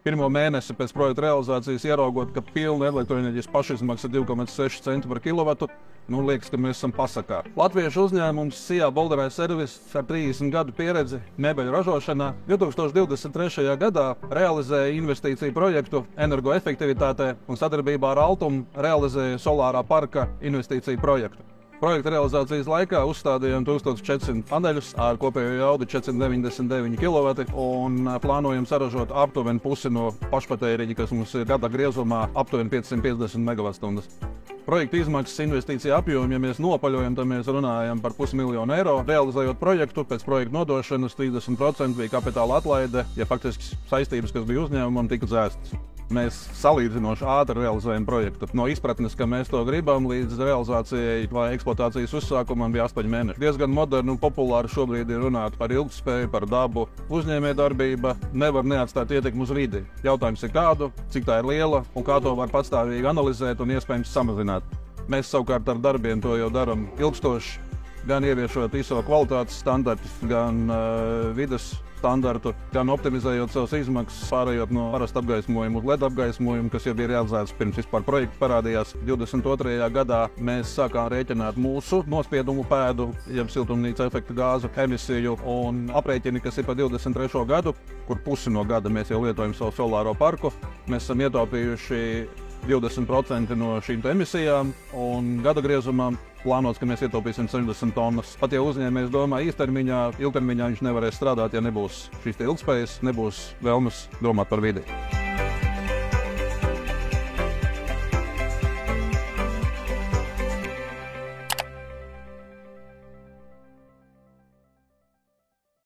Pirmo mēnesi pēc projekta realizācijas ieraugot, ka pilna elektroenerģijas pašizmaksa ir 2,6 centi par kilovatu, liekas, ka mēs esam pasakā. Latviešu uzņēmums SIA Bolderē Servis ar 30 gadu pieredzi mebeļu ražošanā 2023. gadā realizēja investīciju projektu energoefektivitātē un sadarbībā ar Altumu realizēja solārā parka investīciju projektu. Projekta realizācijas laikā uzstādījām 1400 paneļus ar kopējo jaudu 499 kW un plānojam saražot aptuveni pusi no pašpatēriņa, kas mums ir gada griezumā aptuveni 550 MWh. Projekta izmaksas investīcija apjomi, ja mēs nopaļojam, tad mēs runājam par $500 000. Realizējot projektu, pēc projekta nodošanas 30% bija kapitāla atlaide, ja faktiski saistības, kas bija uzņēmumam, tika dzēstas. Mēs salīdzinoši ātri realizējam projektu. No izpratnes, ka mēs to gribam, līdz realizācijai vai eksploatācijas uzsākumam bija 8 mēneši. Diezgan moderni un populāri šobrīd ir runāt par ilgtspēju, par dabu. Uzņēmējdarbība nevar neatstāt ietekmi uz vidi. Jautājums ir kādu, cik tā ir liela un kā to var patstāvīgi analizēt un iespējams samazināt. Mēs savukārt ar darbiem to jau darām ilgstoši, gan ieviešot ISO kvalitātes standartus, gan vides standartu, gan optimizējot savas izmaksas, pārējot no parasta apgaismojuma uz LED apgaismojumu, kas jau bija realizēts pirms vispār projekta parādījās. 22. gadā mēs sākām rēķināt mūsu nospiedumu pēdu, jeb siltumnīca efekta gāzu emisiju un aprēķini, kas ir pa 23. gadu, kur pusi no gada mēs jau lietojam savu solāro parku. Mēs esam ietaupījuši 20% no šīm emisijām un gada griezumā plānots, ka mēs ietaupīsim 60 tonnas. Pat ja uzņēmējs domā īstermiņā, ilgtermiņā viņš nevarēs strādāt, ja nebūs šīs ilgspējas, nebūs vēlmes domāt par vidi.